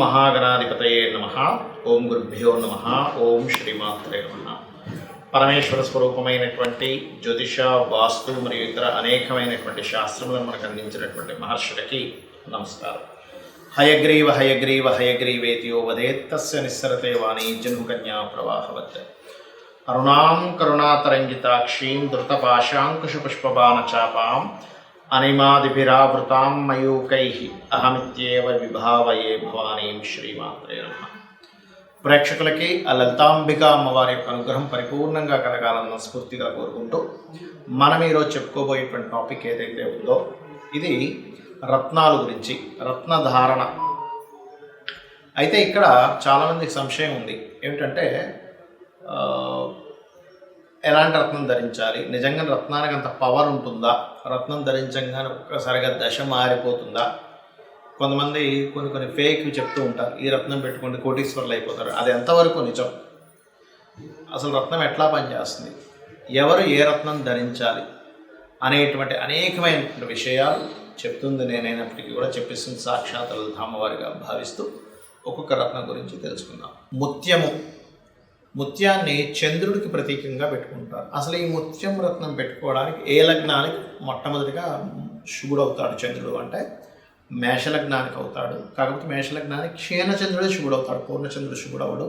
మహాగణాధిపతయే నమః. ఓం గురుభ్యో నమః. ఓం శ్రీమాత్రే నమః. పరమేశ్వర స్వరూపమైనటువంటి జ్యోతిష, వాస్తు మరియు ఇతర అనేకమైనటువంటి శాస్త్రములను మనకు అందించినటువంటి మహర్షులకి నమస్కారం. హయగ్రీవ హయగ్రీవ హయగ్రీవేతియో వదేత్తస్య నిస్సరతే వాణీ జన్మకన్యా ప్రవాహవత్. అరుణాం కరుణాతరంగితాక్షీం ధృతపాశాంకుశపుష్పబాణచాపాం అనిమాదిభిరావృతాం మయూకైః అహమిత్యేవ విభావయే భవానీం. శ్రీమాత్రే నమః. ప్రేక్షకులకి ఆ లలితాంబిక అమ్మవారి యొక్క అనుగ్రహం పరిపూర్ణంగా కలగాలన్న స్ఫూర్తిగా కోరుకుంటూ మనం ఈరోజు చెప్పుకోబోయేటువంటి టాపిక్ ఏదైతే ఉందో ఇది రత్నాల గురించి, రత్నధారణ. అయితే ఇక్కడ చాలామందికి సంశయం ఉంది. ఏమిటంటే ఎలాంటి రత్నం ధరించాలి, నిజంగా రత్నానికి అంత పవర్ ఉంటుందా, రత్నం ధరించగానే ఒక్కసారిగా దశ మారిపోతుందా? కొంతమంది కొన్ని ఫేక్ చెప్తూ ఉంటారు, ఈ రత్నం పెట్టుకుంటే కోటీశ్వర్లు అయిపోతారు. అది ఎంతవరకు నిజం? అసలు రత్నం ఎట్లా పనిచేస్తుంది, ఎవరు ఏ రత్నం ధరించాలి అనేటువంటి అనేకమైనటువంటి విషయాలు చెప్తుంది నేనైనప్పటికీ కూడా చెప్పిస్తుంది సాక్షాత్ లలితామ్మవారిగా భావిస్తూ ఒక్కొక్క రత్నం గురించి తెలుసుకుందాం. ముత్యాన్ని చంద్రుడికి ప్రతీకంగా పెట్టుకుంటారు. అసలు ఈ ముత్యం రత్నం పెట్టుకోవడానికి ఏ లగ్నానికి మొట్టమొదటిగా శుభుడవుతాడు చంద్రుడు అంటే మేషలగ్నానికి అవుతాడు. కాకపోతే మేషలగ్నానికి క్షీణచంద్రుడే శుభుడవుతాడు, పూర్ణచంద్రుడు శుభుడవుడు.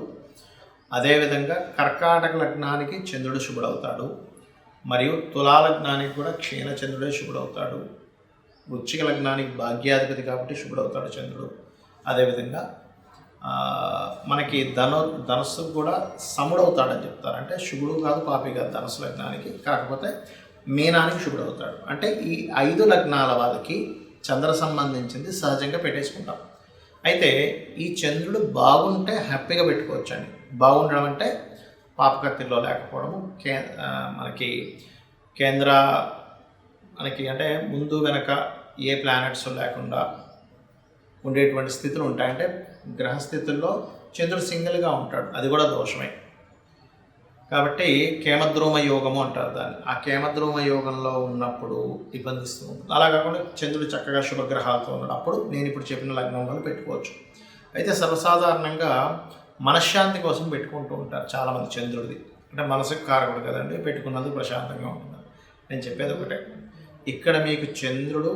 అదేవిధంగా కర్కాటక లగ్నానికి చంద్రుడు శుభుడవుతాడు, మరియు తులాలగ్నానికి కూడా క్షీణచంద్రుడే శుభుడవుతాడు. వృశ్చిక లగ్నానికి భాగ్యాధిపతి కాబట్టి శుభుడవుతాడు చంద్రుడు. అదేవిధంగా మనకి ధనస్సు కూడా సముడవుతాడని చెప్తారు. అంటే శుభుడు కాదు, పాపి కాదు ధనస్సు లగ్నానికి. కాకపోతే మీనానికి శుభుడు అవుతాడు. అంటే ఈ 5 లగ్నాల వాళ్ళకి చంద్ర సంబంధించింది సహజంగా పెట్టేసుకుంటాం. అయితే ఈ చంద్రుడు బాగుంటే హ్యాపీగా పెట్టుకోవచ్చు అండి. బాగుండడం అంటే పాపకత్తిలో లేకపోవడము, మనకి కేంద్ర మనకి అంటే ముందు వెనక ఏ ప్లానెట్స్ లేకుండా ఉండేటువంటి స్థితులు ఉంటాయి. అంటే గ్రహస్థితుల్లో చంద్రుడు సింగిల్గా ఉంటాడు, అది కూడా దోషమే. కాబట్టి కేమద్రోమ యోగము అంటారు దాన్ని. ఆ కేమద్రోమ యోగంలో ఉన్నప్పుడు ఇబ్బందిస్తూ ఉంటుంది. అలా కాకుండా చంద్రుడు చక్కగా శుభగ్రహాలతో ఉన్నప్పుడు నేను ఇప్పుడు చెప్పిన లగ్నంలో పెట్టుకోవచ్చు. అయితే సర్వసాధారణంగా మనశ్శాంతి కోసం పెట్టుకుంటూ ఉంటారు చాలామంది చంద్రుడిది. అంటే మనసుకు కారకుడు కదండి, పెట్టుకున్నందుకు ప్రశాంతంగా ఉంటుంది. నేను చెప్పేది ఒకటే, ఇక్కడ మీకు చంద్రుడు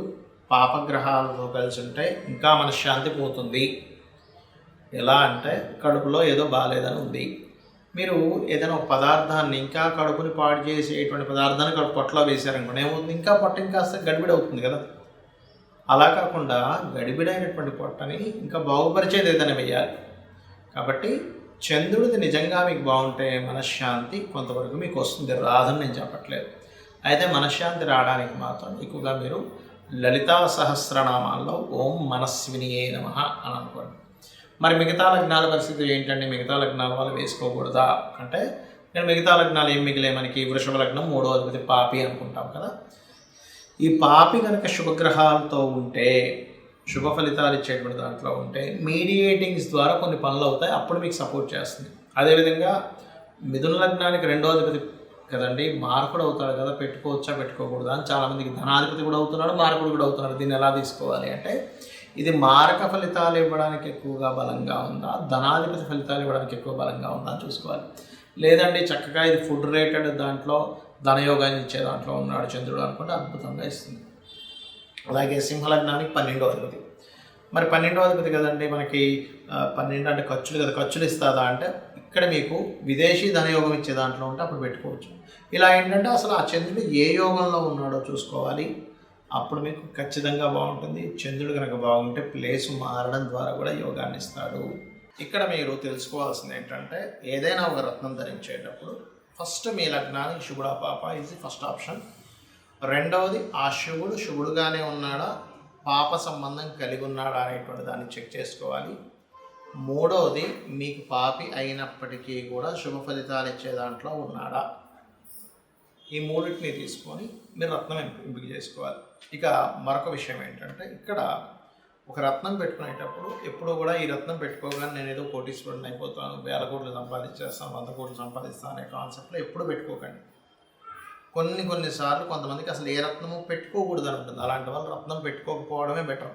పాపగ్రహాలతో కలిసి ఉంటే ఇంకా మనశ్శాంతి పోతుంది. ఎలా అంటే కడుపులో ఏదో బాగాలేదని ఉంది, మీరు ఏదైనా ఒక పదార్థాన్ని ఇంకా కడుపుని పాడు చేసేటువంటి పదార్థాన్ని పొట్టలో వేసారనుకోండి, ఏమవుతుంది? ఇంకా పొట్ట ఇంకాస్త గడిబిడి అవుతుంది కదా. అలా కాకుండా గడిబిడైనటువంటి పొట్టని ఇంకా బాగుపరిచేది ఏదైనా వేయాలి. కాబట్టి చంద్రుడిది నిజంగా మీకు బాగుంటే మనశ్శాంతి కొంతవరకు మీకు వస్తుంది, రాదని నేను చెప్పట్లేదు. అయితే మనశ్శాంతి రావడానికి మాత్రం ఎక్కువగా మీరు లలితా సహస్రనామాల్లో ఓం మనస్వినియే నమః అని అనుకోండి. మరి మిగతా లగ్నాల పరిస్థితి ఏంటంటే, మిగతా లగ్నాల వాళ్ళు వేసుకోకూడదా అంటే, నేను మిగతా లగ్నాలు ఏం మిగిలే మనకి వృషభ లగ్నం 3వ అధిపతి పాపి అనుకుంటాం కదా. ఈ పాపి కనుక శుభగ్రహాలతో ఉంటే, శుభ ఫలితాలు ఇచ్చేటువంటి దాంట్లో ఉంటే మీడియేటింగ్స్ ద్వారా కొన్ని పనులు అవుతాయి, అప్పుడు మీకు సపోర్ట్ చేస్తుంది. అదేవిధంగా మిథున లగ్నానికి 2వ అధిపతి కదండి, మార్కుడు అవుతాడు కదా, పెట్టుకోవచ్చా పెట్టుకోకూడదా అని చాలామందికి. ధనాధిపతి కూడా అవుతున్నాడు, మార్కుడు కూడా అవుతున్నాడు. దీన్ని ఎలా తీసుకోవాలి అంటే, ఇది మారక ఫలితాలు ఇవ్వడానికి ఎక్కువగా బలంగా ఉందా, ధనాధిపతి ఫలితాలు ఇవ్వడానికి ఎక్కువ బలంగా ఉందా అని చూసుకోవాలి. లేదండి చక్కగా ఇది ఫుడ్ రిలేటెడ్ దాంట్లో ధనయోగాన్ని ఇచ్చే దాంట్లో ఉన్నాడు చంద్రుడు అనుకుంటే అద్భుతంగా ఇస్తుంది. అలాగే సింహలగ్నానికి 12వ అధిపతి. మరి 12వ అధిపతి కదండి మనకి 12 అంటే ఖర్చులు కదా, ఖర్చులు ఇస్తుందా అంటే ఇక్కడ మీకు విదేశీ ధనయోగం ఇచ్చే దాంట్లో ఉంటే అప్పుడు పెట్టుకోవచ్చు. ఇలా ఏంటంటే అసలు ఆ చంద్రుడు ఏ యోగంలో ఉన్నాడో చూసుకోవాలి, అప్పుడు మీకు ఖచ్చితంగా బాగుంటుంది. చంద్రుడు కనుక బాగుంటే ప్లేస్ మారడం ద్వారా కూడా యోగాన్ని ఇస్తాడు. ఇక్కడ మీరు తెలుసుకోవాల్సింది ఏంటంటే, ఏదైనా ఒక రత్నం ధరించేటప్పుడు ఫస్ట్ మీ లగ్నానికి శుభుడా పాప ఇది ఫస్ట్ ఆప్షన్. రెండవది ఆ శుభుడుగానే ఉన్నాడా, పాప సంబంధం కలిగి ఉన్నాడా అనేటువంటి దాన్ని చెక్ చేసుకోవాలి. మూడవది మీకు పాపి అయినప్పటికీ కూడా శుభ ఫలితాలు ఇచ్చే దాంట్లో ఉన్నాడా. ఈ మూడింటిని తీసుకొని మీరు రత్నం ఎంపిక చేసుకోవాలి. ఇక మరొక విషయం ఏంటంటే, ఇక్కడ ఒక రత్నం పెట్టుకునేటప్పుడు ఎప్పుడు కూడా ఈ రత్నం పెట్టుకోగానే నేను ఏదో కోటీశ్వరుని అయిపోతాను, 1000 కోట్లు సంపాదించేస్తాను, 100 కోట్లు సంపాదిస్తాను అనే కాన్సెప్ట్లో ఎప్పుడు పెట్టుకోకండి. కొన్నిసార్లు కొంతమందికి అసలు ఏ రత్నము పెట్టుకోకూడదని ఉంటుంది. అలాంటి వాళ్ళు రత్నం పెట్టుకోకపోవడమే బెటర్.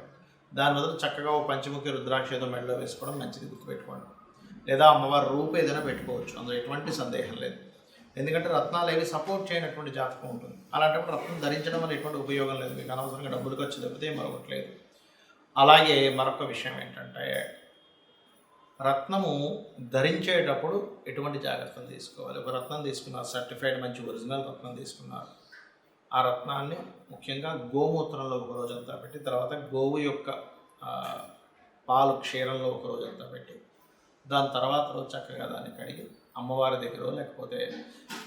దాని బదులు చక్కగా ఓ పంచముఖి రుద్రాక్ష ఏదో మెడలో వేసుకోవడం మంచిది, గుర్తుపెట్టుకోండి. లేదా అమ్మవారి రూపు ఏదైనా పెట్టుకోవచ్చు, అందులో ఎటువంటి సందేహం లేదు. ఎందుకంటే రత్నాలు ఏవి సపోర్ట్ చేయనటువంటి జాతకం ఉంటుంది. అలాంటప్పుడు రత్నం ధరించడం వల్ల ఎటువంటి ఉపయోగం లేదు, మీకు అనవసరంగా డబ్బులు ఖర్చు తప్పితే మరొకట్లేదు. అలాగే మరొక విషయం ఏంటంటే రత్నము ధరించేటప్పుడు ఎటువంటి జాగ్రత్తలు తీసుకోవాలి. ఒక రత్నం తీసుకున్నారు, సర్టిఫైడ్ మంచి ఒరిజినల్ రత్నం తీసుకున్నారు, ఆ రత్నాన్ని ముఖ్యంగా గోమూత్రంలో ఒక రోజంతా పెట్టి, తర్వాత గోవు యొక్క పాలు క్షీరంలో ఒక రోజంతా పెట్టి, దాని తర్వాత రోజు చక్కగా దాన్ని కడిగి అమ్మవారి దగ్గర లేకపోతే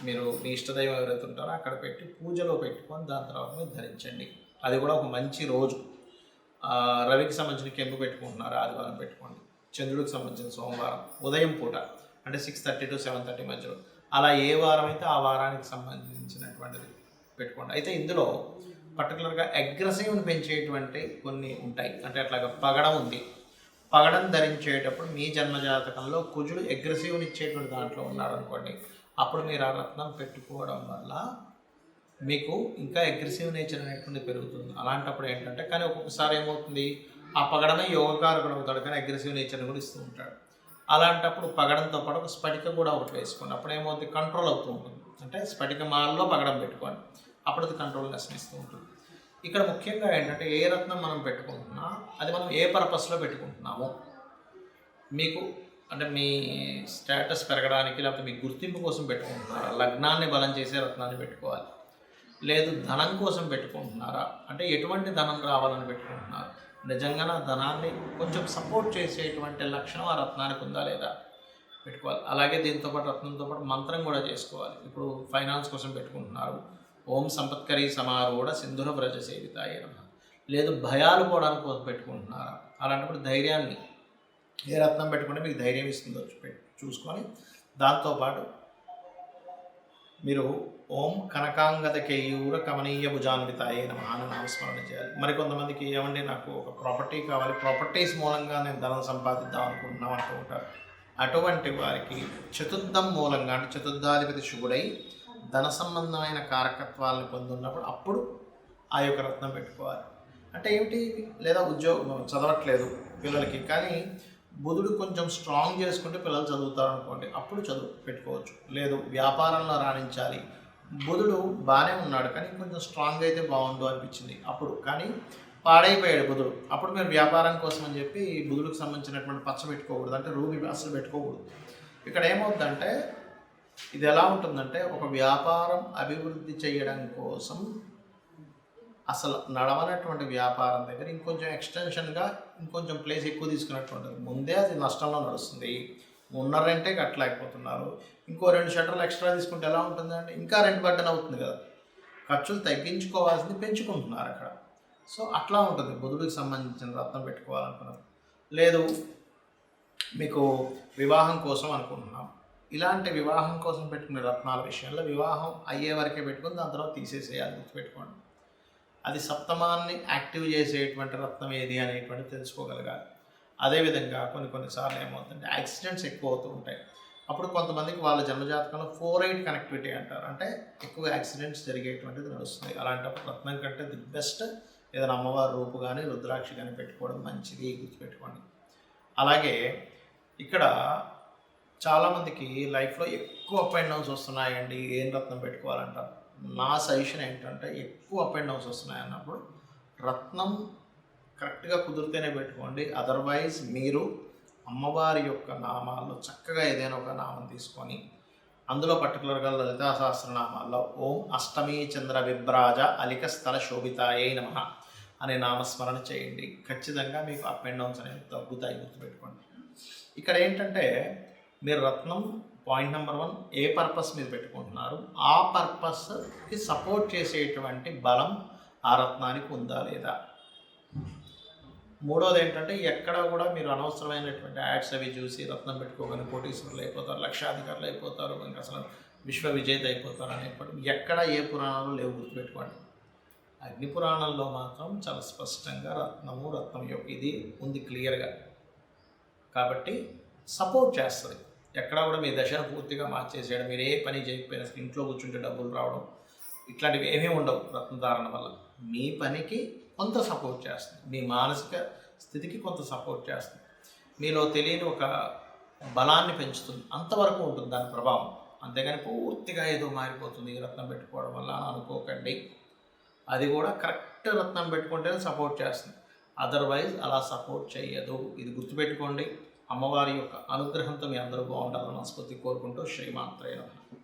మీరు మీ ఇష్టదైవం ఎవరైతే ఉంటారో అక్కడ పెట్టి పూజలో పెట్టుకొని దాని తర్వాత మీరు ధరించండి. అది కూడా ఒక మంచి రోజు. రవికి సంబంధించిన కెంపు పెట్టుకుంటున్నారు, ఆదివారం పెట్టుకోండి. చంద్రుడికి సంబంధించిన సోమవారం ఉదయం పూట అంటే 6:30 to 7:30 మధ్యలో, అలా ఏ వారం అయితే ఆ వారానికి సంబంధించినటువంటిది పెట్టుకోండి. అయితే ఇందులో పర్టికులర్గా అగ్రెసివ్ని పెంచేటువంటి కొన్ని ఉంటాయి. అంటే అట్లాగా పగడం ఉంది, పగడం ధరించేటప్పుడు మీ జన్మజాతకంలో కుజుడు అగ్రెసివ్ని ఇచ్చేటువంటి దాంట్లో ఉన్నాడు అనుకోండి, అప్పుడు మీరు ఆ రత్నం పెట్టుకోవడం వల్ల మీకు ఇంకా అగ్రెసివ్ నేచర్ అనేటువంటి పెరుగుతుంది. అలాంటప్పుడు ఏంటంటే కానీ ఒక్కొక్కసారి ఏమవుతుంది, ఆ పగడమే యోగకారకుడు అవుతాడు కానీ అగ్రెసివ్ నేచర్ని కూడా ఇస్తూ ఉంటాడు. అలాంటప్పుడు పగడంతో పాటు ఒక స్ఫటిక కూడా ఒకటి వేసుకోండి, అప్పుడు ఏమవుతుంది, కంట్రోల్ అవుతూ ఉంటుంది. అంటే స్ఫటిక మాలలో పగడం పెట్టుకోండి, అప్పుడు అది కంట్రోల్నెస్ ఇస్తూ ఉంటుంది. ఇక్కడ ముఖ్యంగా ఏంటంటే ఏ రత్నం మనం పెట్టుకుంటున్నా అది మనం ఏ పర్పస్లో పెట్టుకుంటున్నాము, మీకు అంటే మీ స్టేటస్ పెరగడానికి లేకపోతే మీ గుర్తింపు కోసం పెట్టుకుంటున్నారా, లగ్నాన్ని బలం చేసే రత్నాన్ని పెట్టుకోవాలి. లేదు ధనం కోసం పెట్టుకుంటున్నారా, అంటే ఎటువంటి ధనం రావాలని పెట్టుకుంటున్నారు, నిజంగా నా ధనాన్ని కొంచెం సపోర్ట్ చేసేటువంటి లక్షణం ఆ రత్నానికి ఉందా లేదా పెట్టుకోవాలి. అలాగే దీంతోపాటు రత్నంతో పాటు మంత్రం కూడా చేసుకోవాలి. ఇప్పుడు ఫైనాన్స్ కోసం పెట్టుకుంటున్నారు, ఓం సంపత్కరీ సమారూఢ సింధుర వ్రజ సేవితాయ నమః. లేదు భయాలు పోవడానికి కోసం పెట్టుకుంటున్నారా, అలాంటప్పుడు ధైర్యాన్ని ఏ రత్నం పెట్టుకుంటే మీకు ధైర్యం ఇస్తుందో చూసుకొని దాంతోపాటు మీరు ఓం కనకాంగద కేయూర కమనీయ భుజాన్వితాయే నమః అని నామస్మరణ చేయాలి. మరికొంతమందికి ఏమండి నాకు ఒక ప్రాపర్టీ కావాలి, ప్రాపర్టీస్ మూలంగా నేను ధనం సంపాదిద్దాం అనుకుంటున్నాం అంటూ ఉంటారు. అటువంటి వారికి చతుర్థం మూలంగా అంటే చతుర్థాధిపతి శుభుడై ధన సంబంధమైన కారకత్వాలను పొందున్నప్పుడు అప్పుడు ఆ యొక్క రత్నం పెట్టుకోవాలి. అంటే ఏమిటి, లేదా ఉద్యోగం చదవట్లేదు పిల్లలకి కానీ బుధుడు కొంచెం స్ట్రాంగ్ చేసుకుంటే పిల్లలు చదువుతారు అనుకోండి, అప్పుడు చదువు పెట్టుకోవచ్చు. లేదు వ్యాపారంలో రాణించాలి, బుధుడు బాగానే ఉన్నాడు కానీ కొంచెం స్ట్రాంగ్ అయితే బాగుండు అనిపించింది అప్పుడు, కానీ పాడైపోయాడు బుధుడు, అప్పుడు మీరు వ్యాపారం కోసం అని చెప్పి బుధుడికి సంబంధించినటువంటి పచ్చ పెట్టుకోకూడదు, అంటే రూబీ అసలు పెట్టుకోకూడదు. ఇక్కడ ఏమవుతుందంటే ఇది ఎలా ఉంటుందంటే ఒక వ్యాపారం అభివృద్ధి చేయడం కోసం అసలు నడవనటువంటి వ్యాపారం దగ్గర ఇంకొంచెం ఎక్స్టెన్షన్గా ఇంకొంచెం ప్లేస్ ఎక్కువ తీసుకున్నటువంటిది, ముందే అది నష్టంలో నడుస్తుంది, ఉన్న రెంటే కట్టలేకపోతున్నారు, ఇంకో 2 షట్టర్లు ఎక్స్ట్రా తీసుకుంటే ఎలా ఉంటుందండి, ఇంకా రెంట్ బర్డెన్ అవుతుంది కదా, ఖర్చులు తగ్గించుకోవాల్సింది పెంచుకుంటున్నారు అక్కడ. సో అట్లా ఉంటుంది బుధుడికి సంబంధించిన రత్నం పెట్టుకోవాలనుకున్నారు. లేదు మీకు వివాహం కోసం అనుకుంటున్నాం, ఇలాంటి వివాహం కోసం పెట్టుకునే రత్నాల విషయంలో వివాహం అయ్యే వరకే పెట్టుకుని దాని తర్వాత తీసేసేయాలి, గుర్తుపెట్టుకోండి. అది సప్తమాన్ని యాక్టివ్ చేసేటువంటి రత్నం ఏది అనేటువంటి తెలుసుకోగలగాలి. అదేవిధంగా కొన్నిసార్లు ఏమవుతుందంటే యాక్సిడెంట్స్ ఎక్కువ అవుతూ ఉంటాయి. అప్పుడు కొంతమందికి వాళ్ళ జన్మజాతకంలో 4-8 కనెక్టివిటీ అంటారు, అంటే ఎక్కువ యాక్సిడెంట్స్ జరిగేటువంటిది నడుస్తుంది. అలాంటప్పుడు రత్నం కంటే ది బెస్ట్ ఏదైనా అమ్మవారి రూపు కానీ రుద్రాక్ష కానీ పెట్టుకోవడం మంచిది, గుర్తుపెట్టుకోండి. అలాగే ఇక్కడ చాలామందికి లైఫ్లో ఎక్కువ అప్ అండ్ డౌన్స్ వస్తున్నాయండి, ఏం రత్నం పెట్టుకోవాలంటారు. నా సజెషన్ ఏంటంటే ఎక్కువ అప్ అండ్ డౌన్స్ వస్తున్నాయి అన్నప్పుడు రత్నం కరెక్ట్గా కుదిరితేనే పెట్టుకోండి. అదర్వైజ్ మీరు అమ్మవారి యొక్క నామాల్లో చక్కగా ఏదైనా ఒక నామం తీసుకొని అందులో పర్టికులర్గా లలితా సహస్రనామాల్లో ఓం అష్టమీ చంద్ర విభ్రాజ అలిక స్థల శోభితాయే నమః అనే నామస్మరణ చేయండి. ఖచ్చితంగా మీకు అప్ అండ్ డౌన్స్ అనేవి తగ్గుతాయి, గుర్తుపెట్టుకోండి. ఇక్కడ ఏంటంటే మీరు రత్నం పాయింట్ నెంబర్ 1 ఏ పర్పస్ మీరు పెట్టుకుంటున్నారు, ఆ పర్పస్కి సపోర్ట్ చేసేటువంటి బలం ఆ రత్నానికి ఉందా లేదా. మూడోది ఏంటంటే ఎక్కడ కూడా మీరు అనవసరమైనటువంటి యాడ్స్ అవి చూసి రత్నం పెట్టుకోగానే కోటీశ్వరులు అయిపోతారు, లక్షాధికారులు అయిపోతారు, ఇంకా అసలు విశ్వ విజేత అయిపోతారు అనేప్పటికీ ఎక్కడ ఏ పురాణాలు లేవు, గుర్తుపెట్టుకోండి. అగ్ని పురాణంలో మాత్రం చాలా స్పష్టంగా రత్నం యొక్క ఇది ఉంది క్లియర్గా, కాబట్టి సపోర్ట్ చేస్తుంది. ఎక్కడ కూడా మీ దశను పూర్తిగా మార్చేసేయడం, మీరు ఏ పని చేయకపోయినా ఇంట్లో కూర్చుంటే డబ్బులు రావడం ఇట్లాంటివి ఏమీ ఉండవు రత్నధారణ వల్ల. మీ పనికి కొంత సపోర్ట్ చేస్తుంది, మీ మానసిక స్థితికి కొంత సపోర్ట్ చేస్తుంది. మీలో తెలియని ఒక బలాన్ని పెంచుతుంది. అంతవరకు ఉంటుంది దాని ప్రభావం. అంతేగాని పూర్తిగా ఏదో మారిపోతుంది ఈ రత్నం పెట్టుకోవడం వల్ల అని అనుకోకండి. అది కూడా కరెక్ట్ రత్నం పెట్టుకుంటేనే సపోర్ట్ చేస్తుంది. అదర్వైజ్ అలా సపోర్ట్ చేయదు. ఇది గుర్తుపెట్టుకోండి. అమ్మవారి యొక్క అనుగ్రహంతో మీ అందరూ బాగుండాలని మనస్ఫూర్తిగా కోరుకుంటూ శ్రీమాత్రే నమః.